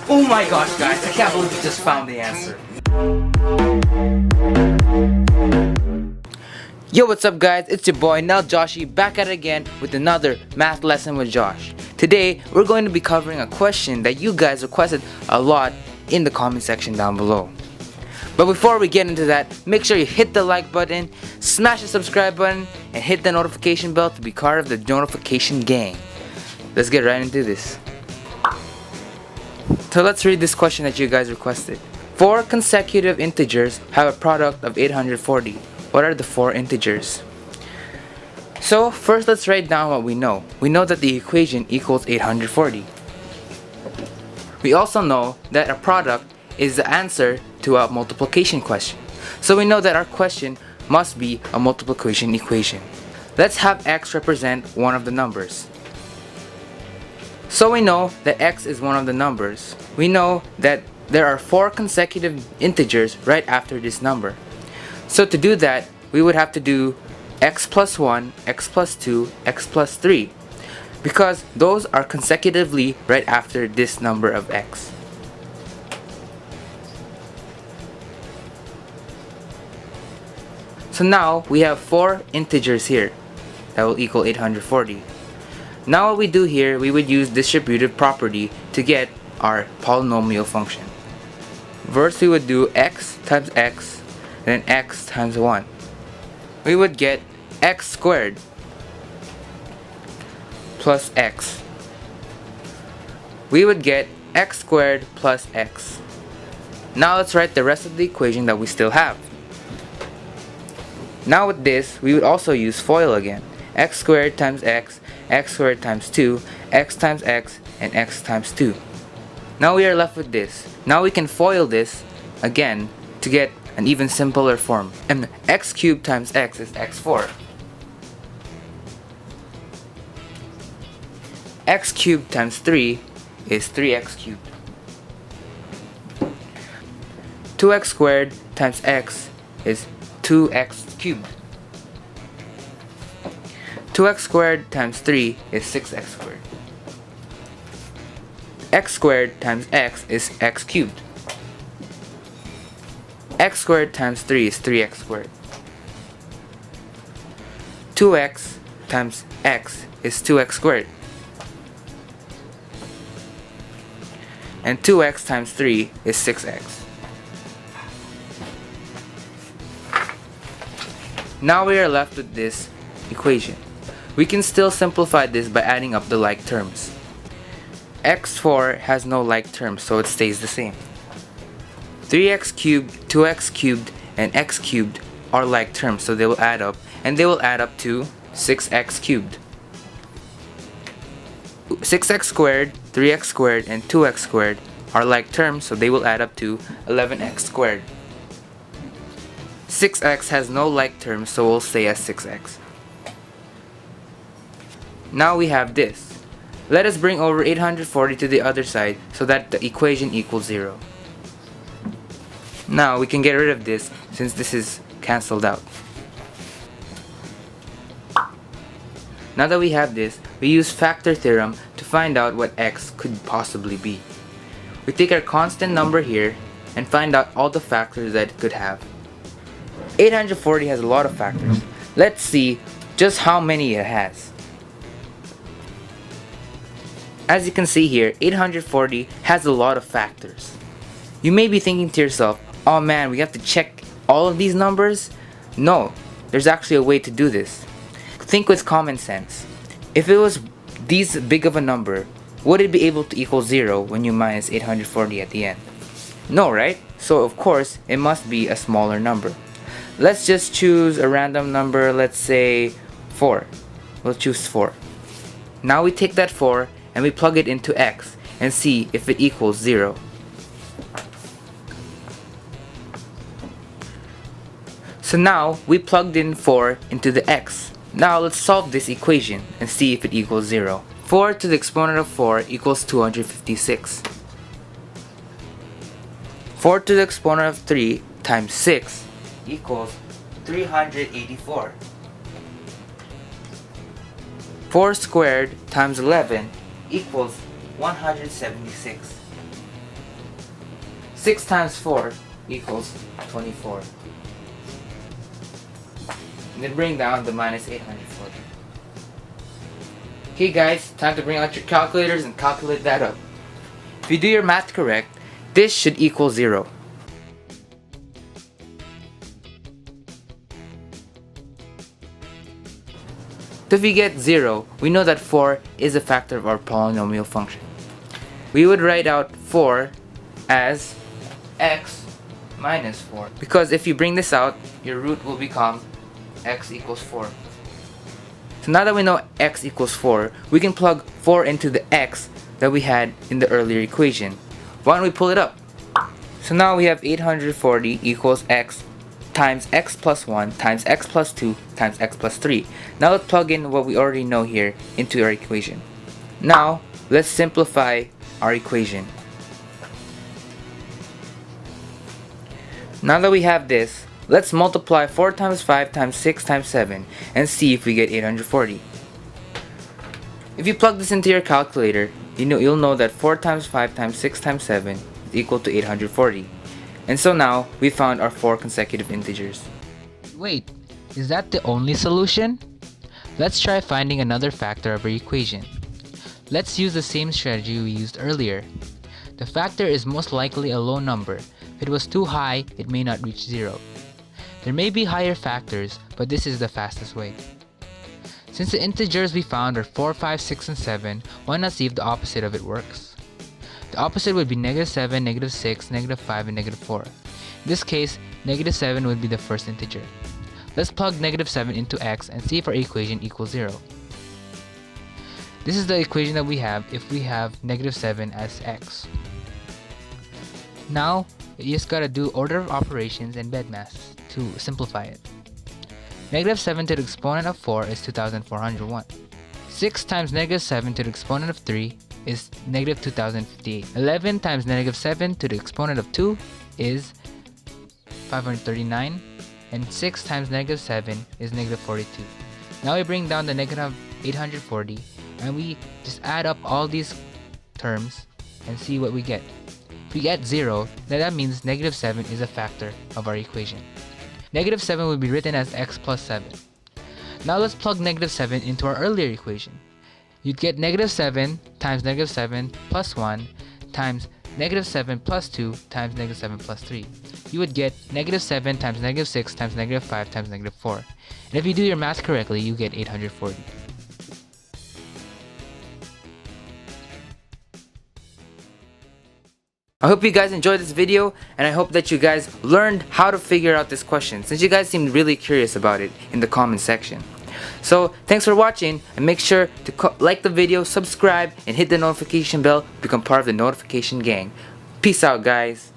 Oh my gosh, guys, I can't believe we just found the answer. Yo, what's up guys, it's your boy Nel Joshi back at it again with another math lesson with Josh. Today, we're going to be covering a question that you guys requested a lot in the comment section down below. But before we get into that, make sure you hit the like button, smash the subscribe button, and hit the notification bell to be part of the notification gang. Let's get right into this. So let's read this question that you guys requested. 4 consecutive integers have a product of 840. What are the 4 integers? So first let's write down what we know. We know that the equation equals 840. We also know that a product is the answer to a multiplication question. So we know that our question must be a multiplication equation. Let's have x represent one of the numbers. So we know that x is one of the numbers. We know that there are 4 consecutive integers right after this number. So to do that, we would have to do x plus 1, x plus 2, x plus 3, because those are consecutively right after this number of x. So now we have 4 integers here that will equal 840. Now what we do here, we would use distributive property to get our polynomial function. First we would do x times x, then x times 1. We would get x squared plus x. We would get x squared plus x. Now let's write the rest of the equation that we still have. Now with this, we would also use FOIL again. X squared times x squared times 2, x times x, and x times 2. Now we are left with this. Now we can FOIL this again to get an even simpler form. And x cubed times x is x4. X cubed times 3 is 3x cubed. 2x squared times x is 2x cubed. 2x squared times 3 is 6x squared. X squared times x is x cubed. X squared times 3 is 3x squared. 2x times x is 2x squared. And 2x times 3 is 6x. Now we are left with this equation. We can still simplify this by adding up the like terms. x4 has no like terms, so it stays the same. 3x cubed, 2x cubed, and x cubed are like terms, so they will add up, and they will add up to 6x cubed. 6x squared, 3x squared, and 2x squared are like terms, so they will add up to 11x squared. 6x has no like terms, so we'll stay as 6x. Now we have this. Let us bring over 840 to the other side so that the equation equals 0. Now we can get rid of this since this is cancelled out. Now that we have this, we use factor theorem to find out what x could possibly be. We take our constant number here and find out all the factors that it could have. 840 has a lot of factors. Let's see just how many it has. As you can see here, 840 has a lot of factors. You may be thinking to yourself, oh man, we have to check all of these numbers? No, there's actually a way to do this. Think with common sense. If it was this big of a number, would it be able to equal 0 when you minus 840 at the end? No, right? So of course, it must be a smaller number. Let's just choose a random number, let's say 4. We'll choose 4. Now we take that 4 and we plug it into x and see if it equals 0. So now we plugged in 4 into the x. Now let's solve this equation and see if it equals 0. 4 to the exponent of 4 equals 256. 4 to the exponent of 3 times 6 equals 384. 4 squared times 11 equals 176. 6 times 4 equals 24. And then bring down the minus 840. Okay guys, time to bring out your calculators and calculate that up. If you do your math correct, this should equal 0. So if we get 0, we know that 4 is a factor of our polynomial function. We would write out 4 as x minus 4. Because if you bring this out, your root will become x equals 4. So now that we know x equals 4, we can plug 4 into the x that we had in the earlier equation. Why don't we pull it up? So now we have 840 equals x times x plus 1 times x plus 2 times x plus 3. Now let's plug in what we already know here into our equation. Now let's simplify our equation. Now that we have this, let's multiply 4 times 5 times 6 times 7 and see if we get 840. If you plug this into your calculator, you'll know that 4 times 5 times 6 times 7 is equal to 840. And so now we found our 4 consecutive integers. Wait, is that the only solution? Let's try finding another factor of our equation. Let's use the same strategy we used earlier. The factor is most likely a low number. If it was too high, it may not reach 0. There may be higher factors, but this is the fastest way. Since the integers we found are 4, 5, 6, and 7, why not see if the opposite of it works? The opposite would be -7, -6, -5, and -4. In this case, -7 would be the first integer. Let's plug -7 into x and see if our equation equals 0. This is the equation that we have if we have -7 as x. Now, you just gotta do order of operations and BEDMAS to simplify it. -7 to the exponent of 4 is 2401. 6 times -7 to the exponent of 3 is -2058. 11 times -7 to the exponent of 2 is 539. And 6 times -7 is -42. Now we bring down the -840 and we just add up all these terms and see what we get. If we get 0, then that means -7 is a factor of our equation. -7 will be written as x plus 7. Now let's plug -7 into our earlier equation. You'd get -7 times -7 plus 1 times -7 plus 2 times -7 plus 3. You would get -7 times -6 times -5 times -4. And if you do your math correctly, you get 840. I hope you guys enjoyed this video, and I hope that you guys learned how to figure out this question, since you guys seemed really curious about it in the comment section. So thanks for watching, and make sure to like the video, subscribe, and hit the notification bell to become part of the notification gang. Peace out, guys.